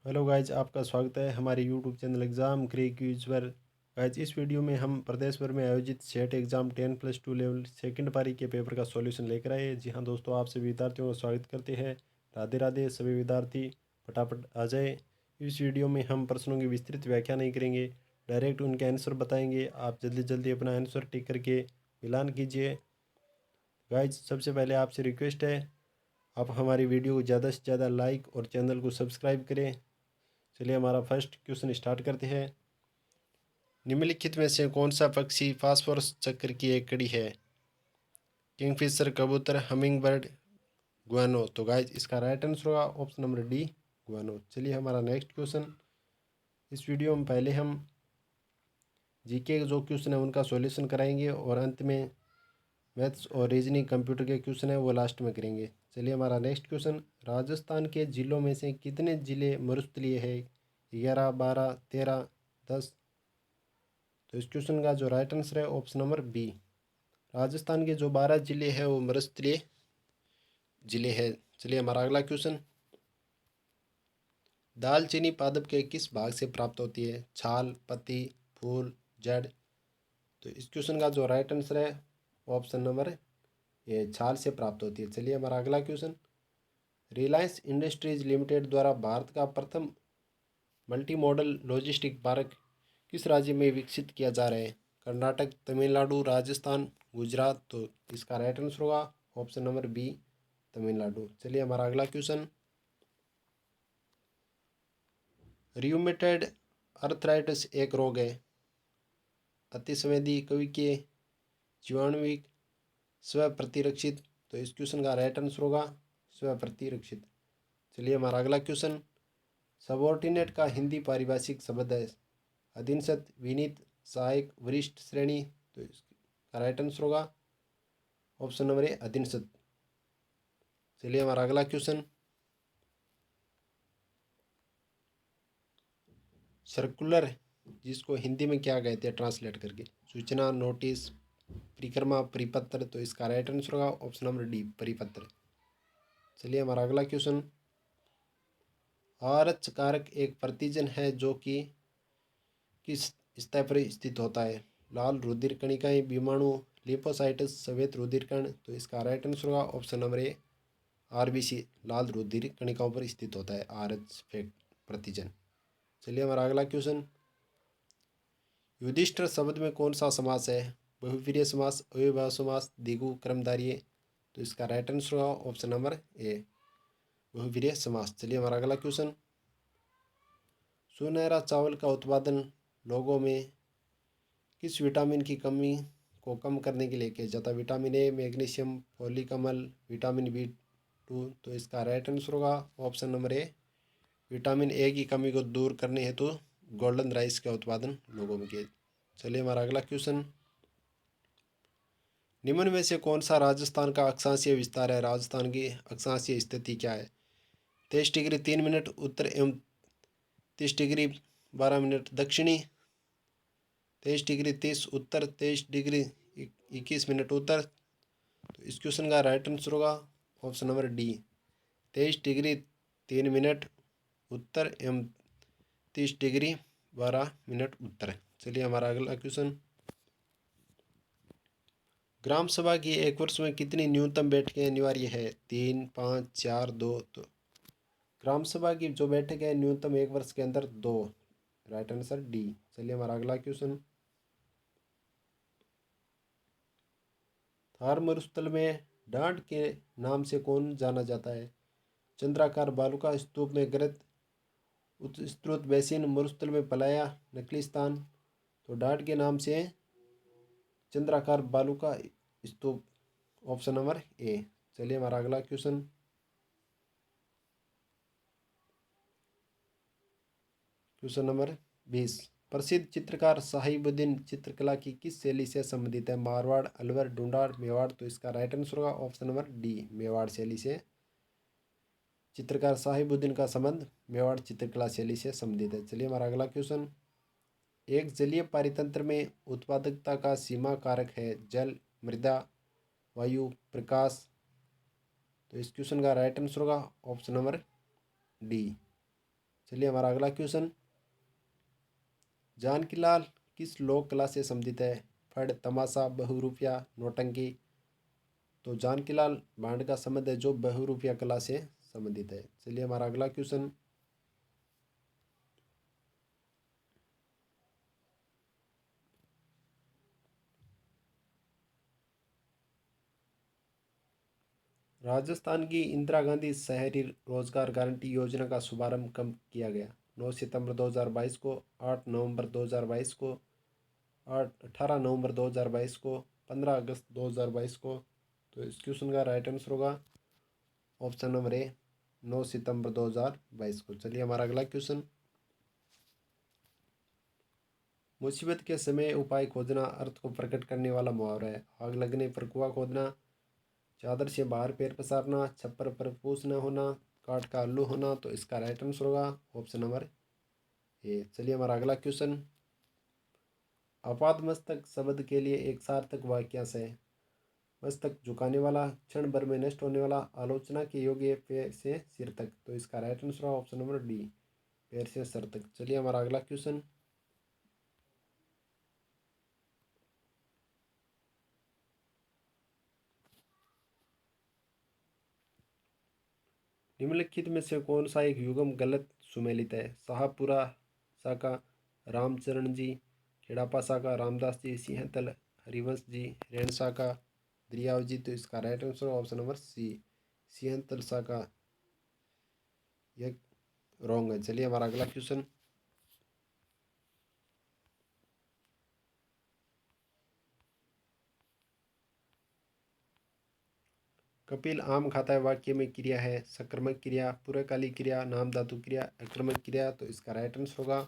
Hello guys, आपका स्वागत है हमारे यूट्यूब चैनल एग्ज़ाम क्विज पर। गाइज, इस वीडियो में हम प्रदेश भर में आयोजित सेट एग्ज़ाम 10+2 लेवल सेकंड पारी के पेपर का सॉल्यूशन लेकर आए। जी हाँ दोस्तों, आप सभी विद्यार्थियों का स्वागत करते हैं। राधे राधे सभी विद्यार्थी, फटाफट आ जाए। इस वीडियो में हम प्रश्नों की विस्तृत व्याख्या नहीं करेंगे, डायरेक्ट उनके आंसर बताएंगे। आप जल्दी जल्दी अपना आंसर टिक करके मिलान कीजिए। गाइज, सबसे पहले आपसे रिक्वेस्ट है, आप हमारी वीडियो को ज़्यादा से ज़्यादा लाइक और चैनल को सब्सक्राइब करें। चलिए हमारा फर्स्ट क्वेश्चन स्टार्ट करते हैं। निम्नलिखित में से कौन सा पक्षी फास्फोरस चक्र की एक कड़ी है? किंगफिशर, कबूतर, हमिंग बर्ड, गुआनो। तो गाइज, इसका राइट आंसर होगा ऑप्शन नंबर डी, गुआनो। चलिए हमारा नेक्स्ट क्वेश्चन। इस वीडियो में पहले हम जीके के जो क्वेश्चन है उनका सॉल्यूशन कराएंगे और अंत में मैथ्स और रीजनिंग कंप्यूटर के क्वेश्चन है वो लास्ट में करेंगे। चलिए हमारा नेक्स्ट क्वेश्चन। राजस्थान के जिलों में से कितने जिले मरुस्थलीय है? 11, 12, 13, 10। तो इस क्वेश्चन का जो राइट आंसर है ऑप्शन नंबर बी। राजस्थान के जो 12 जिले हैं वो मरुस्थलीय जिले हैं। चलिए हमारा अगला क्वेश्चन। दालचीनी पादप के किस भाग से प्राप्त होती है? छाल, पत्ती, फूल, जड़। तो इस क्वेश्चन का जो राइट आंसर है ऑप्शन नंबर ये छाल से प्राप्त होती है। चलिए हमारा अगला क्वेश्चन। रिलायंस इंडस्ट्रीज लिमिटेड द्वारा भारत का प्रथम मल्टी मॉडल लॉजिस्टिक पार्क किस राज्य में विकसित किया जा रहा है? कर्नाटक, तमिलनाडु, राजस्थान, गुजरात। तो इसका राइट आंसर होगा ऑप्शन नंबर बी, तमिलनाडु। चलिए हमारा अगला क्वेश्चन। रियूमेटॉइड अर्थराइटिस एक रोग है। अतिसंवेदी, कविकीय, जीवाणुविक, स्व प्रतिरक्षित। तो इस क्वेश्चन का राइट आंसर होगा स्व प्रतिरक्षित। चलिए हमारा अगला क्वेश्चन। सबॉर्डिनेट का हिंदी पारिभाषिक शब्द है। अधीनस्थ, विनीत, सहायक, वरिष्ठ श्रेणी। तो इसका राइट आंसर होगा ऑप्शन नंबर ए, अधीनस्थ। चलिए हमारा अगला क्वेश्चन। सर्कुलर जिसको हिंदी में क्या कहते हैं ट्रांसलेट करके? सूचना, नोटिस, परिक्रमा, परिपत्र। तो इसका राइट आंसर होगा ऑप्शन नंबर डी, परिपत्र। चलिए हमारा अगला क्वेश्चन। आरच कारक एक प्रतिजन है जो कि किस स्तर पर स्थित होता है? लाल रुधिर कणिकाएं, विमाणु, लिपोसाइटस, श्वेत रुधिर कण। तो इसका राइट आंसर होगा ऑप्शन नंबर ए, आरबीसी, लाल रुधिर कणिकाओं पर स्थित होता है आरएच फैक्ट प्रतिजन। चलिए हमारा अगला क्वेश्चन। युधिष्ठिर शब्द में कौन सा समास है? बहुवीर्य समास, अव्ययभाव समास, द्विगु, क्रमधारय। तो इसका राइट आंसर होगा ऑप्शन नंबर ए, बहुवीर्य समास। चलिए हमारा अगला क्वेश्चन। सुनहरा चावल का उत्पादन लोगों में किस विटामिन की कमी को कम करने के लिए किया जाता है? विटामिन ए, मैग्नीशियम, फोलिक अम्ल, विटामिन बी 2। तो इसका राइट आंसर होगा option number A, vitamin A की कमी को दूर करने हेतु गोल्डन राइस का उत्पादन लोगों में किया। चलिए हमारा अगला क्वेश्चन। निम्न में से कौन सा राजस्थान का अक्षांशीय विस्तार है? राजस्थान की अक्षांशीय स्थिति क्या है? 23 डिग्री 3 मिनट उत्तर एवं 30 डिग्री 12 मिनट दक्षिणी, 23 डिग्री 30 उत्तर, 23 डिग्री 21 मिनट उत्तर। तो इस क्वेश्चन का राइट आंसर होगा option number D, 23 degree 3 minute उत्तर एवं 30 डिग्री 12 मिनट उत्तर। चलिए हमारा अगला क्वेश्चन। ग्राम सभा की एक वर्ष में कितनी न्यूनतम बैठकें अनिवार्य है? 3, 5, 4, 2। तो ग्राम सभा की जो बैठक है न्यूनतम एक वर्ष के अंदर 2। Right answer D. चलिए हमारा अगला क्वेश्चन। थार मरुस्थल में डांड के नाम से कौन जाना जाता है? चंद्राकार बालुका स्तूप में गृत, उत्स्त्रोत बेसिन, मरुस्थल में पलाया, नकली स्थान। तो डांड के नाम से चंद्राकार बालुका स्तूप, ऑप्शन नंबर ए। चलिए हमारा अगला क्वेश्चन। Question number 20। प्रसिद्ध चित्रकार साहिबुद्दीन चित्रकला की किस शैली से संबंधित है? मारवाड़, अलवर, ढूंढाड़, मेवाड़। तो इसका राइट आंसर होगा ऑप्शन नंबर डी, मेवाड़ शैली से। चित्रकार साहिबुद्दीन का संबंध मेवाड़ चित्रकला शैली से संबंधित है। चलिए हमारा अगला क्वेश्चन। एक जलीय पारितंत्र में उत्पादकता का सीमा कारक है जल, मृदा, वायु, प्रकाश। तो इस क्वेश्चन का राइट आंसर होगा ऑप्शन नंबर डी, चलिए हमारा अगला क्वेश्चन, जानकीलाल किस लोक कला से संबंधित है? फड़, तमाशा, बहुरूपिया, नौटंकी। तो जानकीलाल भांड का संबंध है जो बहुरूपिया कला से संबंधित है। चलिए हमारा अगला क्वेश्चन, राजस्थान की इंदिरा गांधी शहरी रोजगार गारंटी योजना का शुभारंभ कब किया गया? 9 सितंबर 2022 को, 8 नवंबर 2022 को, 18 नवंबर 2022 को, 15 अगस्त 2022 को। तो इस क्वेश्चन का राइट आंसर होगा ऑप्शन नंबर ए, 9 सितंबर 2022 को। चलिए हमारा अगला क्वेश्चन, मुसीबत के समय उपाय खोजना अर्थ को प्रकट करने वाला मुहावरा है। आग लगने पर कुआं खोदना, चादर से बाहर पैर पसारना, छप्पर पर पूछ न होना, काठ का आलू होना। तो इसका राइट आंसर होगा ऑप्शन नंबर ए। चलिए हमारा अगला क्वेश्चन, आपातमस्तक शब्द के लिए एक सार्थक वाक्यांश है। मस्तक झुकाने वाला, क्षण भर में नष्ट होने वाला, आलोचना के योग्य, पैर से सिर तक। तो इसका राइट आंसर होगा ऑप्शन नंबर डी, पैर से सिर तक। चलिए हमारा अगला क्वेश्चन, निम्नलिखित में से कौन सा एक युग्म गलत सुमेलित है? शाहपुरा शाखा रामचरण जी, खेड़ापा शाखा रामदास जी, सिंहतल हरिवंश जी, रेण शाखा दरियाव जी। तो इसका right answer option number C, Sinhtal शाखा, यह रॉन्ग है। चलिए हमारा अगला क्वेश्चन, कपिल आम खाता है वाक्य में क्रिया है। सकर्मक क्रिया, पूर्वकालिक क्रिया, नाम धातु क्रिया, आक्रमक क्रिया। तो इसका राइट आंसर होगा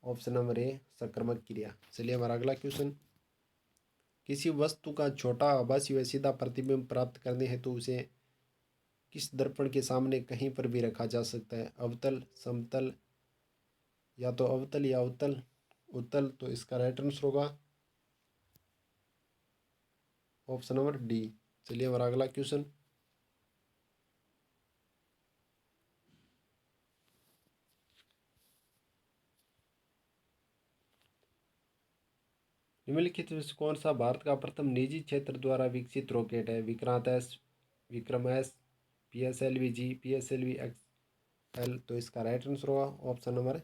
ऑप्शन नंबर ए, सकर्मक क्रिया। चलिए हमारा अगला क्वेश्चन, किसी वस्तु का छोटा आभासी व सीधा प्रतिबिंब प्राप्त करने हेतु उसे किस दर्पण के सामने कहीं पर भी रखा जा सकता है? अवतल, समतल, या तो अवतल या उत्तल, उत्तल। तो इसका राइट आंसर होगा ऑप्शन नंबर डी। चलिए हमारा अगला क्वेश्चन, निम्नलिखित में से कौन सा भारत का प्रथम निजी क्षेत्र द्वारा विकसित रॉकेट है? Vikrant S, Vikram S, PSLV G, PSLV XL। तो इसका राइट आंसर होगा option number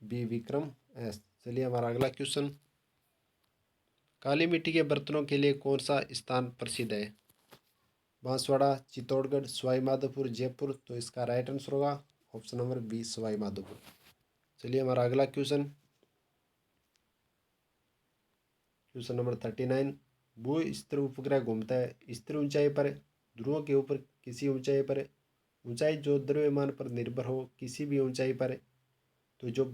B, Vikram S. चलिए हमारा अगला क्वेश्चन, काली मिट्टी के बर्तनों के लिए कौन सा स्थान प्रसिद्ध है? बांसवाड़ा, चित्तौड़गढ़, सवाई माधोपुर, जयपुर। तो इसका राइट आंसर होगा option number B, Sawai Madhopur. चलिए हमारा अगला क्वेश्चन, क्वेश्चन नंबर 39, भू स्थिर उपग्रह घूमता है स्थिर ऊंचाई पर, ध्रुवों के ऊपर किसी ऊंचाई पर, ऊंचाई जो द्रव्यमान पर निर्भर हो किसी भी ऊंचाई पर। तो जो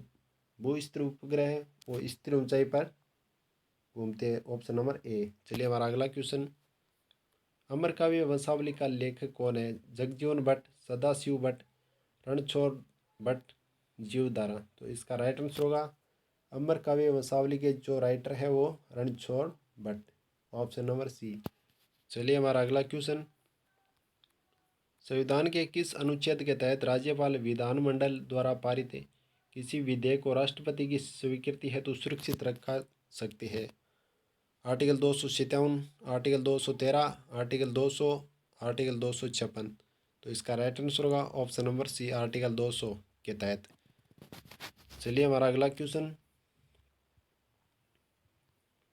भू स्थिर उपग्रह है वो स्थिर ऊंचाई पर घूमते हैं, ऑप्शन नंबर ए। चलिए हमारा अगला क्वेश्चन, अमर काव्य वंशावली का लेखक कौन है? जगजीवन भट्ट, सदाशिव भट्ट, रणछोड़ भट्ट, जीवधारा। तो इसका राइट आंसर होगा अमर काव्य वंशावली के जो राइटर है वो Ranchhod Bhatt, option number C. चलिए हमारा अगला क्वेश्चन, संविधान के किस अनुच्छेद के तहत राज्यपाल विधानमंडल द्वारा पारित किसी विधेयक को राष्ट्रपति की स्वीकृति हेतु सुरक्षित रखा सकते हैं? Article 257, article 213, article 200, article 256। तो इसका राइट आंसर होगा ऑप्शन नंबर सी, आर्टिकल 200 के तहत। चलिए हमारा अगला क्वेश्चन,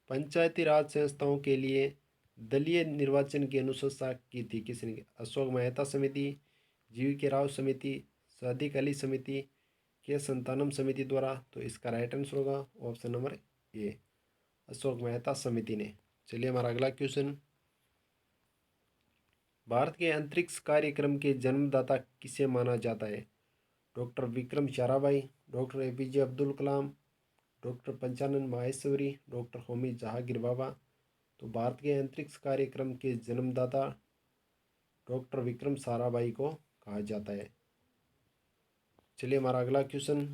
पंचायती राज संस्थाओं के लिए दलीय निर्वाचन की अनुशंसा की थी किसने? अशोक मेहता समिति, GV के राव समिति, सादिक अली समिति, के संतानम समिति द्वारा। तो इसका राइट आंसर होगा ऑप्शन नंबर ए, अशोक मेहता समिति ने। चलिए हमारा अगला क्वेश्चन, भारत के अंतरिक्ष कार्यक्रम के जन्मदाता किसे माना जाता है? Doctor Vikram Sarabhai, doctor APJ Abdul Kalam, doctor Panchanan Maheshwari, doctor Homi Jehangir Bhabha. तो भारत के अंतरिक्ष कार्यक्रम के जन्मदाता डॉक्टर विक्रम साराभाई को कहा जाता है। चलिए हमारा अगला क्वेश्चन,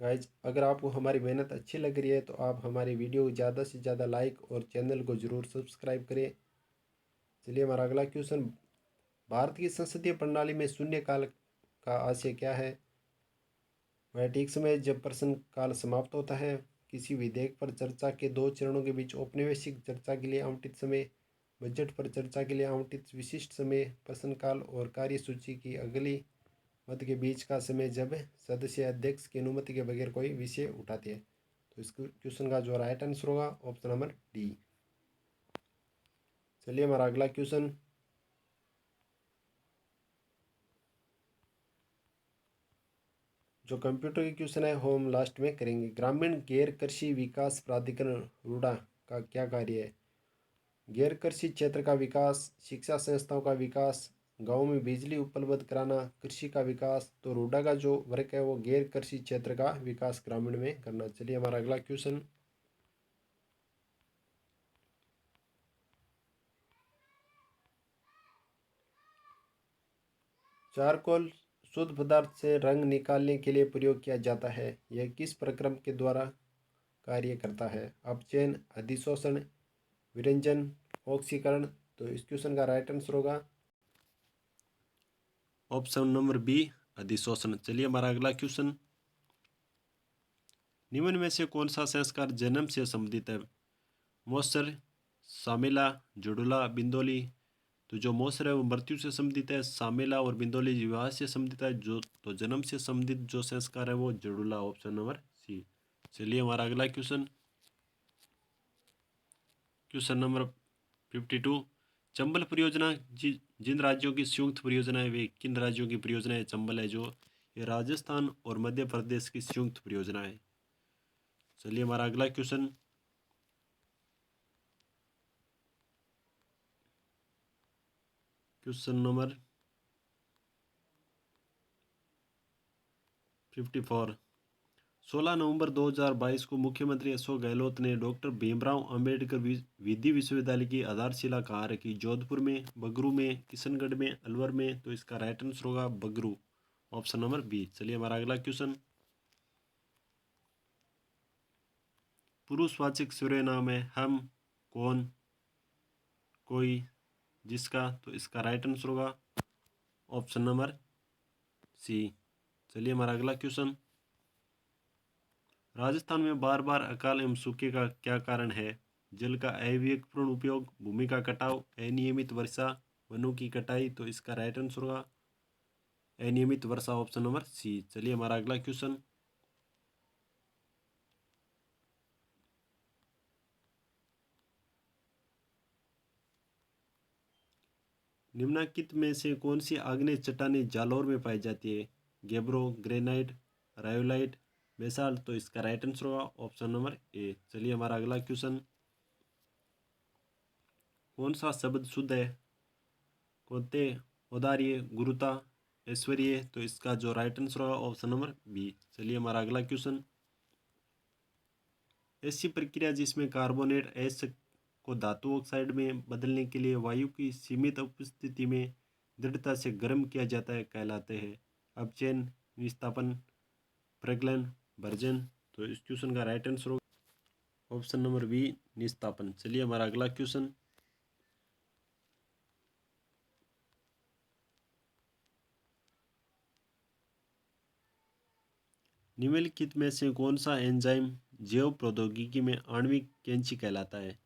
गाइज अगर आपको हमारी मेहनत अच्छी लग रही है तो आप हमारी वीडियो को ज़्यादा से ज़्यादा लाइक और चैनल को ज़रूर सब्सक्राइब करें। चलिए हमारा अगला क्वेश्चन, भारत की संसदीय प्रणाली में शून्यकाल का आशय क्या है? वह ठीक समय जब प्रश्नकाल समाप्त होता है, किसी विधेयक पर चर्चा के दो चरणों के बीच औपनिवेशिक चर्चा के लिए आवंटित समय, बजट पर चर्चा के लिए आवंटित विशिष्ट समय, प्रश्नकाल और कार्यसूची की अगली मत के बीच का समय जब सदस्य अध्यक्ष की अनुमति के बगैर कोई विषय उठाते हैं। तो इस क्वेश्चन का जो राइट आंसर होगा ऑप्शन नंबर डी। चलिए हमारा अगला क्वेश्चन, जो कंप्यूटर के क्वेश्चन है वो हम लास्ट में करेंगे। ग्रामीण गैर कृषि विकास प्राधिकरण रूडा का क्या कार्य है? गैर कृषि क्षेत्र का विकास, शिक्षा संस्थाओं का विकास, गांव में बिजली उपलब्ध कराना, कृषि का विकास। तो रूडा का जो वर्क है वो गैर कृषि क्षेत्र का विकास ग्रामीण में करना। चलिए हमारा अगला क्वेश्चन, चारकोल शुद्ध पदार्थ से रंग निकालने के लिए प्रयोग किया जाता है। यह किस प्रक्रम के द्वारा कार्य करता है? अपचयन, अधिशोषण, विरंजन, ऑक्सीकरण। तो इस क्वेश्चन का राइट आंसर होगा ऑप्शन नंबर बी, अधिशोषण। चलिए हमारा अगला क्वेश्चन, निम्न में से कौन सा संस्कार जन्म से संबंधित है? मोसर, सामेला, जुड़ुला, बिंदोली। तो जो मोसर है वो मृत्यु से संबंधित है, सामेला और बिंदोली विवाह से संबंधित है। जो तो जन्म से संबंधित जो संस्कार है वो जुड़ुला, ऑप्शन नंबर सी। चलिए हमारा अगला क्वेश्चन, क्वेश्चन नंबर 52, चंबल परियोजना जिन राज्यों की संयुक्त परियोजना है वे किन राज्यों की परियोजना है? चंबल है जो ये राजस्थान और मध्य प्रदेश की संयुक्त परियोजना है। चलिए हमारा अगला क्वेश्चन, क्वेश्चन नंबर 54, 16 नवंबर 2022 को मुख्यमंत्री अशोक गहलोत ने डॉक्टर भीमराव अंबेडकर विधि विश्वविद्यालय की आधारशिला कहाँ रखी? जोधपुर में, बगरू में, किशनगढ़ में, अलवर में। तो इसका राइट आंसर होगा बगरू, ऑप्शन नंबर बी। चलिए हमारा अगला क्वेश्चन, पुरुषवाचक सर्वनाम है हम, कौन, कोई, जिसका। तो इसका राइट आंसर होगा ऑप्शन नंबर सी। चलिए हमारा अगला क्वेश्चन, राजस्थान में बार बार अकाल एवं सूखे का क्या कारण है? जल का अविवेकपूर्ण उपयोग, भूमि का कटाव, अनियमित वर्षा, वनों की कटाई। तो इसका राइट आंसर होगा अनियमित वर्षा, ऑप्शन नंबर सी। चलिए हमारा अगला क्वेश्चन, निम्नलिखित में से कौन सी आग्नेय चट्टानें जालौर में पाई जाती है? गेब्रो, ग्रेनाइट, रायोलाइट, बेसाल्ट। तो इसका राइट आंसर होगा ऑप्शन नंबर ए। चलिए हमारा अगला क्वेश्चन, कौन सा शब्द शुद्ध है? कोते, औदार्य, गुरुता, ऐश्वर्य। तो इसका जो राइट आंसर होगा ऑप्शन नंबर बी। चलिए हमारा अगला क्वेश्चन, ऐसी प्रक्रिया जिसमें कार्बोनेट एस को धातु ऑक्साइड में बदलने के लिए वायु की सीमित उपस्थिति में दृढ़ता से गर्म किया जाता है कहलाते हैं? अपचयन, विस्थापन, प्रगलन, भर्जन। तो इस क्वेश्चन का राइट आंसर होगा ऑप्शन नंबर बी, निस्तापन। चलिए हमारा अगला क्वेश्चन, निम्नलिखित में से कौन सा एंजाइम जैव प्रौद्योगिकी में आणविक कैंची कहलाता है?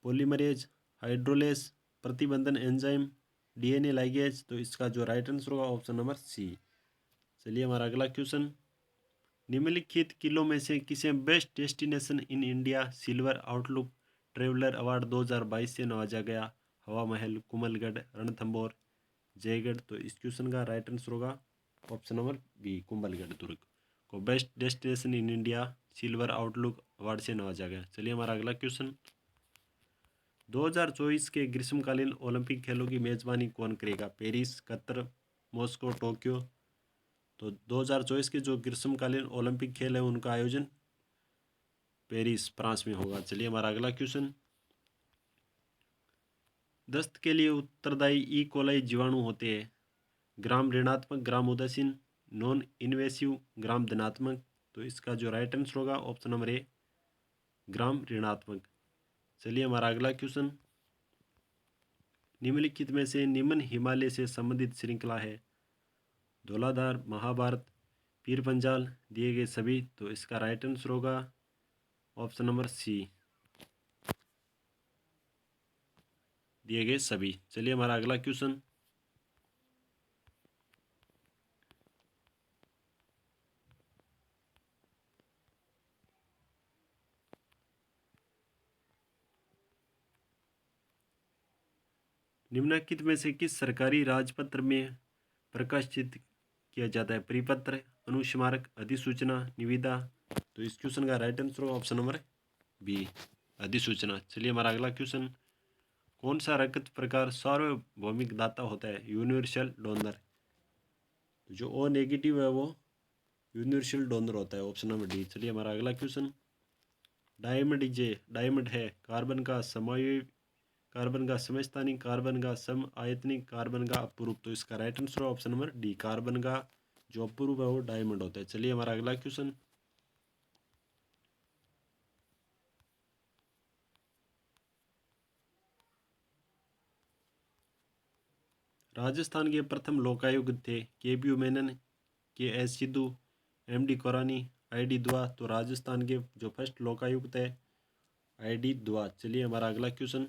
पॉलीमरेज, हाइड्रोलेस, प्रतिबंधन एंजाइम, डीएनए लाइगेज। तो इसका जो राइट आंसर होगा ऑप्शन नंबर सी। चलिए हमारा अगला क्वेश्चन, निम्नलिखित किलों में से किसे best destination in India silver Outlook Traveller award 2022 से नवाजा गया? हवा महल, कुमलगढ़, रणथंबोर, जयगढ़। तो इस क्वेश्चन का राइट आंसर होगा ऑप्शन नंबर बी, कुंभलगढ़ दुर्ग को best destination in India silver outlook award से नवाजा गया। चलिए हमारा अगला क्वेश्चन, 2024 के ग्रीष्मकालीन ओलंपिक खेलों की मेजबानी कौन करेगा? Paris, Qatar, Moscow, Tokyo. तो 2024 के जो ग्रीष्मकालीन ओलंपिक खेल है उनका आयोजन पेरिस, फ्रांस में होगा। चलिए हमारा अगला क्वेश्चन, दस्त के लिए उत्तरदायी ई कोलाई जीवाणु होते हैं? ग्राम ऋणात्मक, ग्राम उदासीन, नॉन इन्वेसिव ग्राम धनात्मक, तो इसका जो राइट आंसर होगा ऑप्शन नंबर ए ग्राम ऋणात्मक। चलिए हमारा अगला क्वेश्चन, निम्नलिखित में से निम्न हिमालय से संबंधित श्रृंखला है? धौलाधार, महाभारत, पीर पंजाल, दिए गए सभी, तो इसका राइट आंसर होगा ऑप्शन नंबर सी दिए गए सभी। चलिए हमारा अगला क्वेश्चन, निम्नलिखित में से किस सरकारी राजपत्र में प्रकाशित किया जाता है? परिपत्र, अनुस्मारक, अधिसूचना, निविदा, तो इस क्वेश्चन का राइट आंसर होगा ऑप्शन नंबर बी अधिसूचना। चलिए हमारा अगला क्वेश्चन, कौन सा रक्त प्रकार सार्वभौमिक दाता होता है? यूनिवर्सल डोनर, तो जो ओ नेगेटिव है वो यूनिवर्सल डोनर होता है, ऑप्शन नंबर डी। चलिए हमारा अगला क्वेश्चन, डायमंड डायमंड है कार्बन का समवायी, कार्बन का समस्थानिक, कार्बन का सम आयतनिक, कार्बन का अपूर्व, तो इसका right answer option number D carbon का जो अपूर्व है वो डायमंड होता है। चलिए हमारा अगला क्वेश्चन, राजस्थान के प्रथम लोकायुक्त थे? के P Menon, K S Sidhu, M D Korani, I D Dua, तो राजस्थान के जो फर्स्ट लोकायुक्त है आई डी दुआ। चलिए हमारा अगला क्वेश्चन,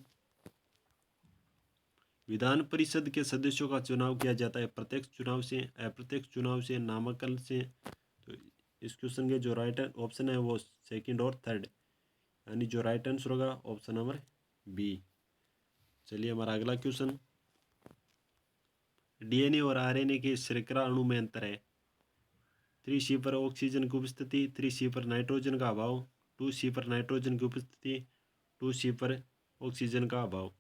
विधान परिषद के सदस्यों का चुनाव किया जाता है प्रत्यक्ष चुनाव से, अप्रत्यक्ष चुनाव से, नामांकन से, तो इस क्वेश्चन के जो राइट ऑप्शन है वो सेकंड और थर्ड, यानी जो राइट आंसर होगा ऑप्शन नंबर बी। चलिए हमारा अगला क्वेश्चन, डीएनए और आरएनए के शर्करा अणु में अंतर है? 3C पर ऑक्सीजन की उपस्थिति, 3C पर नाइट्रोजन का अभाव, 2C पर नाइट्रोजन की उपस्थिति, 2C पर ऑक्सीजन का अभाव,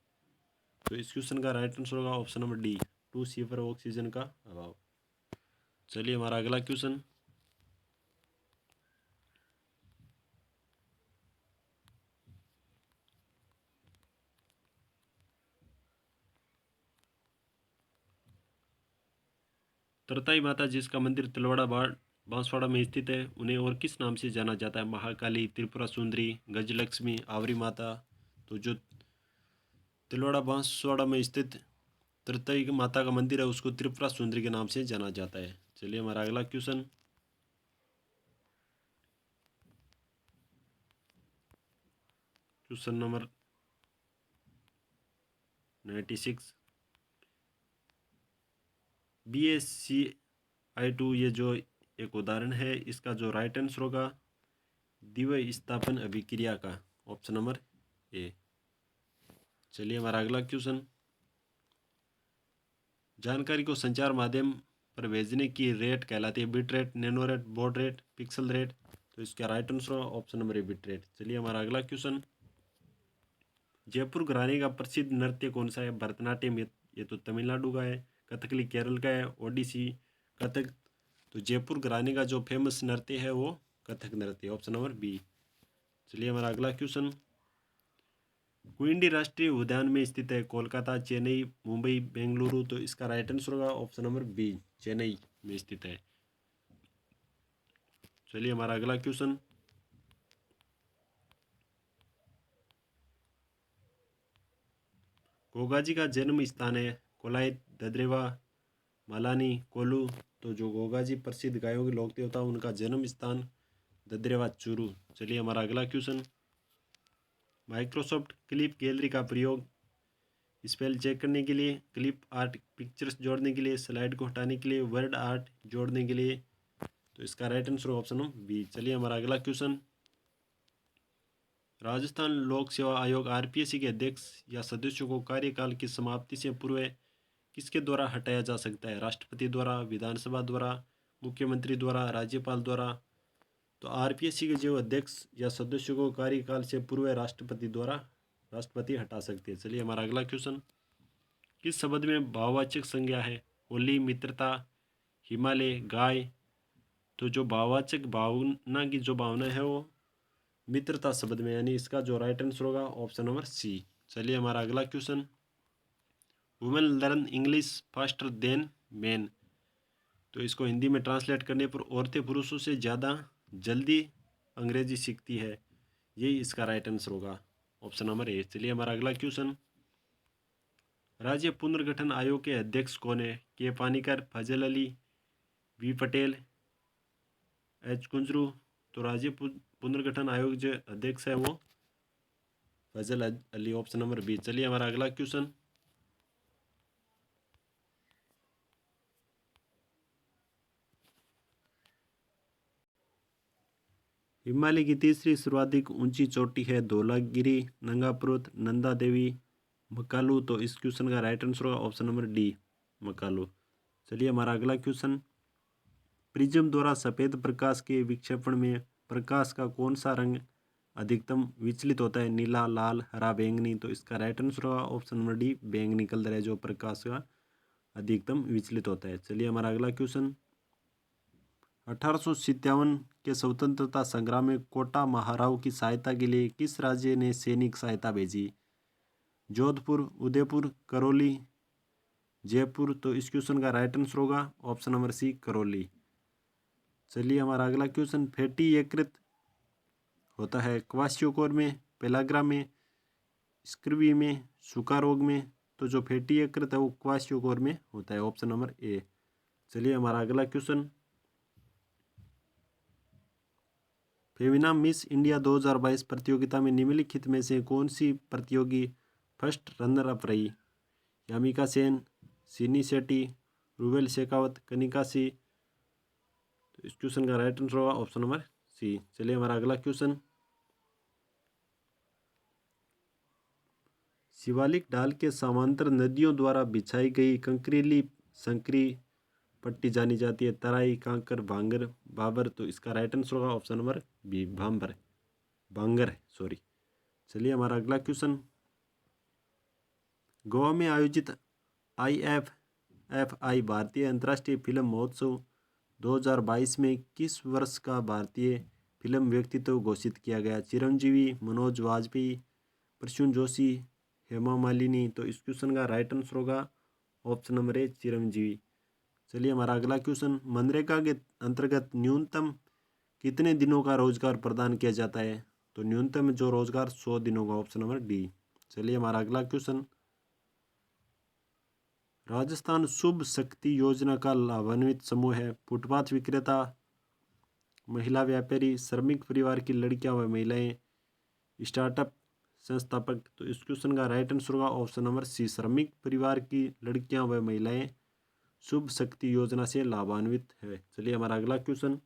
तो इस क्वेश्चन का राइट आंसर होगा ऑप्शन नंबर डी 2C पर ऑक्सीजन का अभाव। चलिए हमारा अगला क्वेश्चन, तरताई माता जिसका मंदिर तिलवाड़ा बांसवाड़ा में स्थित है, उन्हें और किस नाम से जाना जाता है? महाकाली, त्रिपुरा सुंदरी, गजलक्ष्मी, आवरी माता, तो जो तिलवाड़ा बांसवाड़ा में स्थित तरताई माता का मंदिर है उसको त्रिपुरा सुंदरी के नाम से जाना जाता है। चलिए हमारा अगला क्वेश्चन, क्वेश्चन नंबर 96, BaCl2 ये जो एक उदाहरण है, इसका जो राइट आंसर होगा द्वितीय स्थापन अभिक्रिया का, ऑप्शन नंबर ए। चलिए हमारा अगला क्वेश्चन, जानकारी को संचार माध्यम पर भेजने की रेट कहलाती है? Bit rate, nano rate, baud rate, pixel rate, तो इसका राइट आंसर होगा option number A bit rate. चलिए हमारा अगला क्वेश्चन, जयपुर घराने का प्रसिद्ध नृत्य कौन सा है? भरतनाट्यम, ये तो तमिलनाडु का है, कथकली केरल का है, ओडिसी, कथक, तो जयपुर घराने का जो फेमस नृत्य है वो कथक नृत्य, ऑप्शन नंबर बी। चलिए हमारा अगला क्वेश्चन, क्विंडी राष्ट्रीय उद्यान में स्थित है? कोलकाता, चेन्नई, मुंबई, बेंगलुरु, तो इसका राइट आंसर होगा ऑप्शन नंबर बी चेन्नई में स्थित है। चलिए हमारा अगला क्वेश्चन, गोगाजी का जन्म स्थान है? कोलायत, ददरेवा, मलानी, कोलू, तो जो गोगाजी प्रसिद्ध गायों के लोक देवता उनका जन्म स्थान ददरेवा चूरू। चलिए हमारा अगला क्वेश्चन, माइक्रोसॉफ्ट क्लिप गैलरी का प्रयोग स्पेल चेक करने के लिए, क्लिप आर्ट पिक्चर्स जोड़ने के लिए, स्लाइड को हटाने के लिए, वर्ड आर्ट जोड़ने के लिए, तो इसका राइट आंसर ऑप्शन बी। चलिए हमारा अगला क्वेश्चन, राजस्थान लोक सेवा आयोग आरपीएससी के अध्यक्ष या सदस्यों को कार्यकाल की समाप्ति से पूर्व किसके द्वारा हटाया जा सकता है? राष्ट्रपति द्वारा, विधानसभा द्वारा, मुख्यमंत्री द्वारा, राज्यपाल द्वारा, तो आरपीएससी के जो अध्यक्ष या सदस्यों को कार्यकाल से पूर्व राष्ट्रपति द्वारा राष्ट्रपति हटा सकते हैं। चलिए हमारा अगला क्वेश्चन, किस शब्द में भाववाचक संज्ञा है? होली, मित्रता, हिमालय, गाय, तो जो भाववाचक भावना की जो भावना है वो मित्रता शब्द में, यानी इसका जो राइट आंसर होगा ऑप्शन नंबर सी। चलिए हमारा अगला question, women learn English faster than man, तो इसको हिंदी में ट्रांसलेट करने पर औरतें पुरुषों से ज़्यादा जल्दी अंग्रेजी सीखती है, यही इसका राइट आंसर होगा, ऑप्शन नंबर ए। चलिए हमारा अगला क्वेश्चन, राज्य पुनर्गठन आयोग के अध्यक्ष कौन है? के पानीकर, फजल अली, वी पटेल, एच कुंजरू। तो राज्य पुनर्गठन आयोग जो अध्यक्ष है वो फजल अली, ऑप्शन नंबर बी। चलिए हमारा अगला क्वेश्चन, हिमालय की तीसरी सर्वाधिक ऊंची चोटी है? धौलागिरी, नंगा पर्वत, नंदा देवी, मकालू। तो इस क्वेश्चन का राइट आंसर होगा ऑप्शन नंबर डी, मकालू। चलिए हमारा अगला क्वेश्चन, प्रिज्म द्वारा सफेद प्रकाश के विक्षेपण में प्रकाश का कौन सा रंग अधिकतम विचलित होता है? नीला, लाल, हरा, बैंगनी। तो इसका राइट आंसर होगा ऑप्शन नंबर डी, बैंगनी कलर है जो प्रकाश का अधिकतम विचलित होता है। चलिए हमारा अगला क्वेश्चन, 1857 के स्वतंत्रता संग्राम में कोटा महाराव की सहायता के लिए किस राज्य ने सैनिक सहायता भेजी? जोधपुर, उदयपुर, करौली, जयपुर। तो इस क्वेश्चन का राइट आंसर होगा ऑप्शन नंबर सी, करौली। चलिए हमारा अगला क्वेश्चन, फैटी यकृत होता है क्वाशियोकोर में, पेलाग्रा में, स्क्रवी में, सूखा रोग में। तो जो फैटी यकृत है वो क्वाशियोकोर में होता है, ऑप्शन नंबर ए। चलिए हमारा अगला क्वेश्चन, फेमिना मिस इंडिया 2022 प्रतियोगिता में निम्नलिखित में से कौन सी प्रतियोगी फर्स्ट रनर अप रही? यामिका सेन, सीनी शेट्टी, रूबेल शेखावत, कनिका सी। तो इस क्वेश्चन का राइट आंसर होगा ऑप्शन नंबर सी। चलिए हमारा अगला क्वेश्चन, शिवालिक ढाल के समांतर नदियों द्वारा बिछाई गई कंकरीली संकरी पट्टी जानी जाती है? तराई, कांकर, भांगर, बाबर। तो इसका राइट आंसर होगा ऑप्शन नंबर बी, भांबर, भांगर सॉरी। चलिए हमारा अगला क्वेश्चन, गोवा में आयोजित IFFI भारतीय अंतर्राष्ट्रीय फिल्म महोत्सव 2022 में किस वर्ष का भारतीय फिल्म व्यक्तित्व घोषित किया गया? चिरंजीवी, मनोज वाजपेयी, प्रसून जोशी, हेमा मालिनी। तो इस क्वेश्चन का राइट आंसर होगा ऑप्शन नंबर ए, चिरंजीवी। चलिए हमारा अगला क्वेश्चन, मनरेगा के अंतर्गत न्यूनतम कितने दिनों का रोजगार प्रदान किया जाता है? तो न्यूनतम जो रोजगार 100 दिनों का, ऑप्शन नंबर डी। चलिए हमारा अगला क्वेश्चन, राजस्थान शुभ शक्ति योजना का लाभान्वित समूह है? फुटपाथ विक्रेता, महिला व्यापारी, श्रमिक परिवार की लड़कियां व महिलाएं, स्टार्टअप संस्थापक। तो इस क्वेश्चन का राइट आंसर होगा ऑप्शन नंबर सी, श्रमिक परिवार की लड़कियां व महिलाएं शुभ शक्ति योजना से लाभान्वित है। चलिए हमारा अगला क्वेश्चन,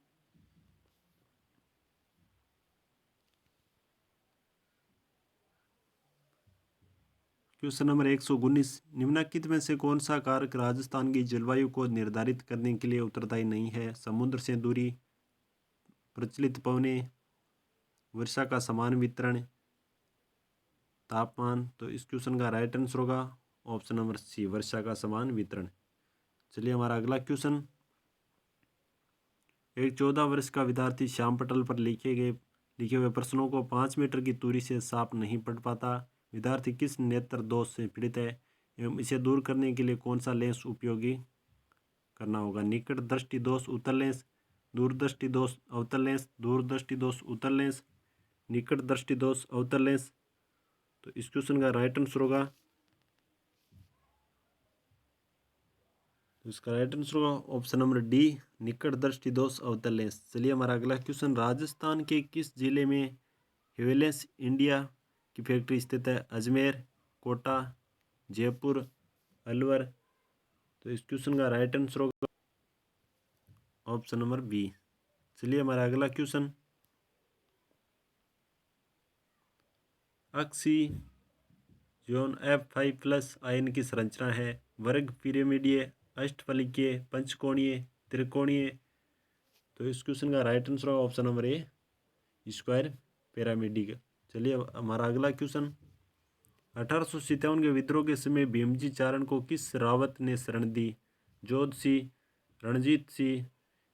क्वेश्चन नंबर 119, निम्नलिखित में से कौन सा कारक राजस्थान की जलवायु को निर्धारित करने के लिए उत्तरदायी नहीं है? समुद्र से दूरी, प्रचलित पवनें, वर्षा का समान वितरण, तापमान। तो इस क्वेश्चन का राइट आंसर होगा ऑप्शन नंबर सी, वर्षा का समान वितरण। चलिए हमारा अगला क्वेश्चन, एक 14 वर्ष का विद्यार्थी श्याम पटल पर लिखे हुए प्रश्नों को 5 मीटर की दूरी से साफ नहीं पढ़ पाता। विद्यार्थी किस नेत्र दोष से पीड़ित है एवं इसे दूर करने के लिए कौन सा लेंस उपयोगी करना होगा? निकट दृष्टि दोष उत्तल लेंस, दूरदृष्टि दोष अवतल लेंस, दूरदृष्टि दोष उत्तल लेंस, निकट दृष्टि दोष अवतल लेंस। तो इस क्वेश्चन का राइट आंसर होगा, तो इसका राइट आंसर होगा ऑप्शन नंबर डी, निकट दृष्टि दोष अवतल लेंस। चलिए हमारा अगला क्वेश्चन, राजस्थान के किस जिले में हेवेल्स इंडिया की फैक्ट्री स्थित है? अजमेर, कोटा, जयपुर, अलवर। तो इस क्वेश्चन का राइट आंसर होगा ऑप्शन नंबर बी। चलिए हमारा अगला क्वेश्चन, ऑक्सीजन F5+ आयन की संरचना है? वर्ग, पिरामिडीय, अष्टफलकीय, पंचकोणीय, त्रिकोणीय। तो इस क्वेश्चन का राइट आंसर होगा ऑप्शन नंबर ए, स्क्वायर पिरामिडिक। चलिए हमारा अगला क्वेश्चन, 1857 के विद्रोह के समय भीमजी चारण को किस रावत ने शरण दी? जोध सिंह, रणजीत सिंह,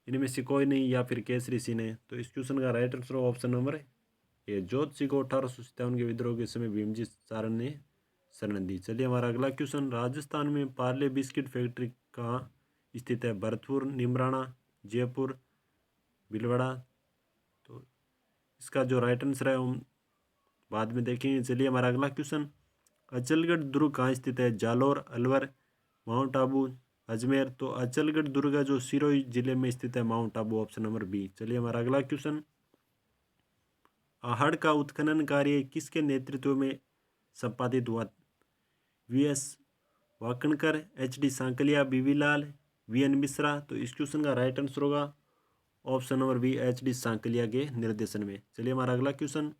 इनमें से कोई नहीं, या फिर केसरी सिंह ने? तो इस क्वेश्चन का राइट आंसर होगा ऑप्शन नंबर ए, जोध सिंह को 1857 के विद्रोह के समय भीमजी चारण ने शरण दी। चलिए हमारा अगला क्वेश्चन, राजस्थान में पार्ले बिस्किट फैक्ट्री कहाँ स्थित है? भरतपुर, निमराना, जयपुर, भीलवाड़ा। तो इसका जो राइट आंसर है हम बाद में देखेंगे। चलिए हमारा अगला क्वेश्चन, अचलगढ़ दुर्ग कहाँ स्थित है? जालौर, अलवर, माउंट आबू, अजमेर। तो अचलगढ़ दुर्ग जो सिरोही जिले में स्थित है, mount Abu, option number B. चलिए हमारा अगला क्वेश्चन, आहड़ का उत्खनन कार्य किसके नेतृत्व में संपादित हुआ? V S. Wakankar, H D. Sankalia, B V. Lal, V N. Mishra. तो इस क्वेश्चन का राइट आंसर होगा option number B, H D. Sankalia के निर्देशन में। चलिए हमारा अगला क्वेश्चन,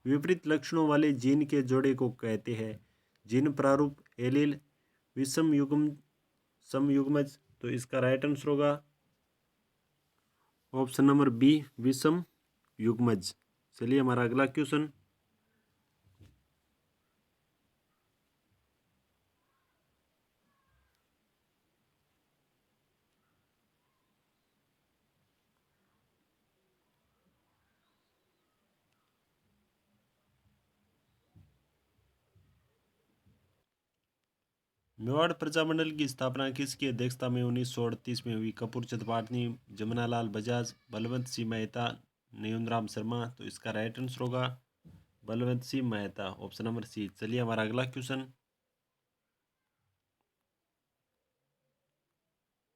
विपरीत लक्षणों वाले जीन के जोड़े को कहते हैं? जीन प्रारूप, एलील, विषम युग्म, समयुग्मज। तो इसका राइट आंसर होगा ऑप्शन नंबर बी, विषम युग्मज। चलिए हमारा अगला क्वेश्चन, मेवाड़ प्रजामंडल की स्थापना किसकी अध्यक्षता में 1938 में हुई? कपूर चंद पाटनी, जमुनालाल बजाज, बलवंत सिंह मेहता, नयूनराम शर्मा। तो इसका राइट आंसर होगा Balwant Singh Mehta, option number C. चलिए हमारा अगला क्वेश्चन,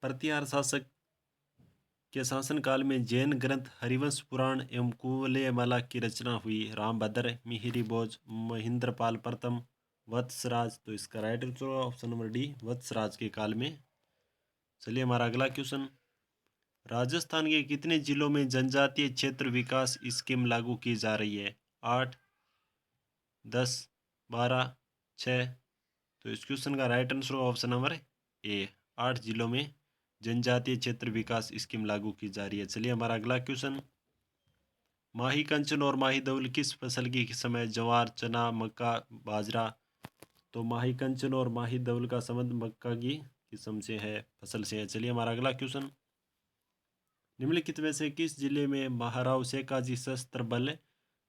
प्रतिहार शासक के शासनकाल में जैन ग्रंथ हरिवंश पुराण एवं कुवलयमाला की रचना हुई? रामभद्र, मिहिरी भोज, महेंद्रपाल प्रथम, वत्सराज। तो इसका राइट आंसर होगा ऑप्शन नंबर डी, वत्सराज के काल में। चलिए हमारा अगला क्वेश्चन, राजस्थान के कितने जिलों में जनजातीय क्षेत्र विकास स्कीम लागू की जा रही है? 8, 10, 12, 6। तो इस क्वेश्चन का राइट आंसर होगा ऑप्शन नंबर ए, 8 जिलों में जनजातीय क्षेत्र विकास स्कीम लागू की जा रही है। चलिए हमारा अगला क्वेश्चन, माही कंचन और माही धवल किस फसल की किस्म है? जवार, चना, मक्का, बाजरा। तो माही कंचन और माही धवल का संबंध मक्का की किस्म से है, फसल से है। चलिए हमारा अगला क्वेश्चन, निम्नलिखित में से किस जिले में महाराव शेखाजी सशस्त्र बल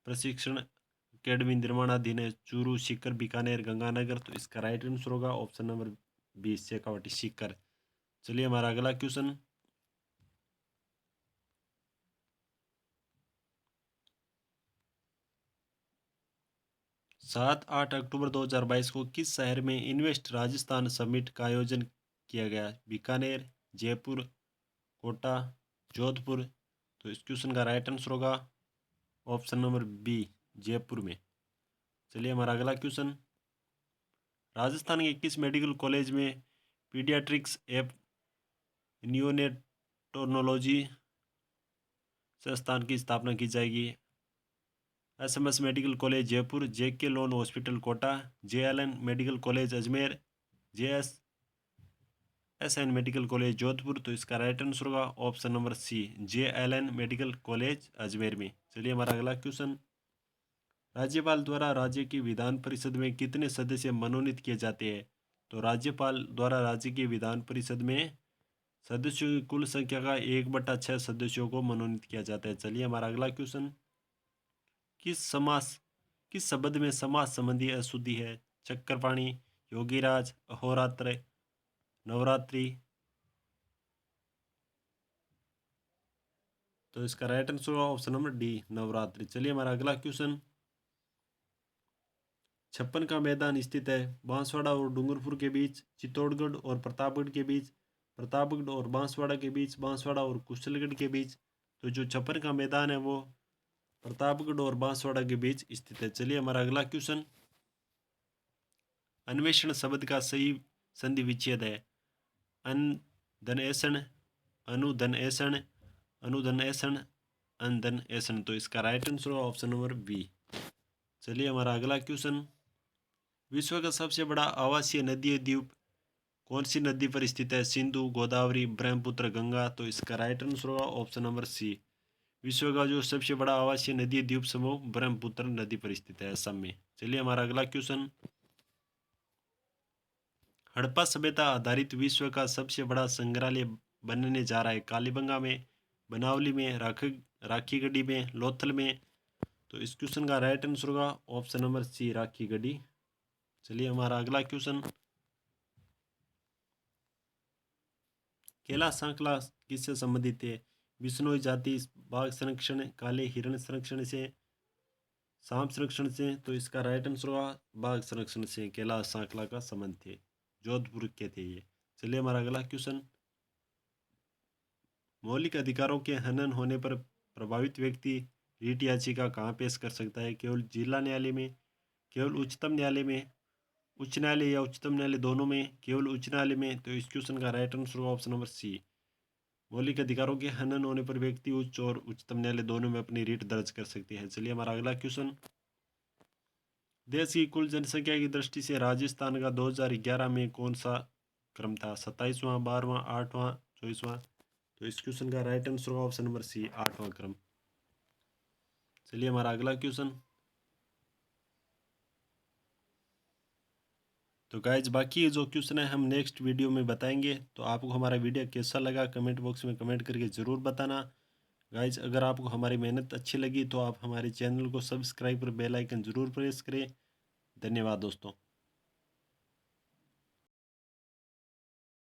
प्रशिक्षण अकेडमी निर्माणाधीन है? चूरू, सीकर, बीकानेर, गंगानगर। तो इसका राइट आंसर होगा option number B, Shekhawati, Sikar. चलिए हमारा अगला क्वेश्चन, 7-8 अक्टूबर 2022 को किस शहर में इन्वेस्ट राजस्थान समिट का आयोजन किया गया? बीकानेर, जयपुर, कोटा, जोधपुर। तो इस क्वेश्चन का राइट आंसर होगा ऑप्शन नंबर बी, जयपुर में। चलिए हमारा अगला क्वेश्चन, राजस्थान के किस मेडिकल कॉलेज में पीडियाट्रिक्स एप नियोनेटोलॉजी संस्थान की स्थापना की जाएगी? SMS medical college Jaipur, JK Lon hospital Kota, JLN medical college Ajmer, JSN medical college Jodhpur. तो इसका राइट आंसर होगा option number C, JLN medical college Ajmer में। चलिए हमारा अगला क्वेश्चन, राज्यपाल द्वारा राज्य की विधान परिषद में कितने सदस्य मनोनीत किए जाते हैं? तो राज्यपाल द्वारा राज्य की विधान परिषद में सदस्यों की कुल संख्या का 1/6 सदस्यों को मनोनीत किया जाता है। चलिए हमारा अगला क्वेश्चन, किस समास किस शब्द में समास संबंधी अशुद्धि है? चक्कर पाणी, योगीराज, अहोरात्र, नवरात्रि। तो इसका राइट आंसर होगा ऑप्शन नंबर डी, नवरात्रि। चलिए हमारा अगला क्वेश्चन, छप्पन का मैदान स्थित है बांसवाड़ा और डूंगरपुर के बीच, चित्तौड़गढ़ और प्रतापगढ़ के बीच, प्रतापगढ़ और बांसवाड़ा के बीच, बांसवाड़ा और कुशलगढ़ के बीच। तो जो छप्पन का मैदान है वो प्रतापगढ़ और बांसवाड़ा के बीच स्थित है। चलिए हमारा अगला क्वेश्चन, अन्वेषण शब्द का सही संधि विच्छेद है? अनधन अनुधन अनुधन अनधन। तो इसका राइट आंसर होगा ऑप्शन नंबर बी। चलिए हमारा अगला क्वेश्चन, विश्व का सबसे बड़ा आवासीय नदी द्वीप कौन सी नदी पर स्थित है? सिंधु, गोदावरी, ब्रह्मपुत्र, गंगा। तो इसका राइट आंसर होगा ऑप्शन नंबर सी, विश्व का जो सबसे बड़ा आवासीय नदी द्वीप समूह ब्रह्मपुत्र नदी पर स्थित है, असम में। चलिए हमारा अगला क्वेश्चन, हड़प्पा सभ्यता आधारित विश्व का सबसे बड़ा संग्रहालय बनने जा रहा है? कालीबंगा में, बनावली में, राखी गढ़ी में, लोथल में। तो इस क्वेश्चन का राइट आंसर होगा ऑप्शन नंबर सी, राखी गढ़ी। चलिए हमारा अगला क्वेश्चन, केला सांकला किससे संबंधित है? बिश्नोई जाति, बाघ संरक्षण, काले हिरण संरक्षण से, सांप संरक्षण से। तो इसका राइट आंसर होगा बाघ संरक्षण से केला सांकला का संबंध थे। जोधपुर के थे ये। चलिए हमारा अगला क्वेश्चन। मौलिक अधिकारों के हनन होने पर प्रभावित व्यक्ति रीट याचिका कहाँ पेश कर सकता है? केवल जिला न्यायालय में, केवल उच्चतम न्यायालय में, उच्च न्यायालय या उच्चतम न्यायालय दोनों में, केवल उच्च न्यायालय में। तो इस क्वेश्चन का राइट आंसर होगा ऑप्शन नंबर सी। मौलिक अधिकारों के हनन होने पर व्यक्ति उच्च और उच्चतम न्यायालय दोनों में अपनी रीट दर्ज कर सकती है। चलिए हमारा अगला क्वेश्चन। देश की कुल जनसंख्या की दृष्टि से राजस्थान का 2011 में कौन सा क्रम था? 27वां, 12वां, 8वां, 24वां। तो इस क्वेश्चन का राइट आंसर होगा ऑप्शन नंबर सी, 8वां क्रम। चलिए हमारा अगला क्वेश्चन। तो गाइज बाकी जो क्वेश्चन है हम नेक्स्ट वीडियो में बताएंगे। तो आपको हमारा वीडियो कैसा लगा कमेंट बॉक्स में कमेंट करके ज़रूर बताना। गाइज अगर आपको हमारी मेहनत अच्छी लगी तो आप हमारे चैनल को सब्सक्राइब और बेल आइकन ज़रूर प्रेस करें। धन्यवाद दोस्तों।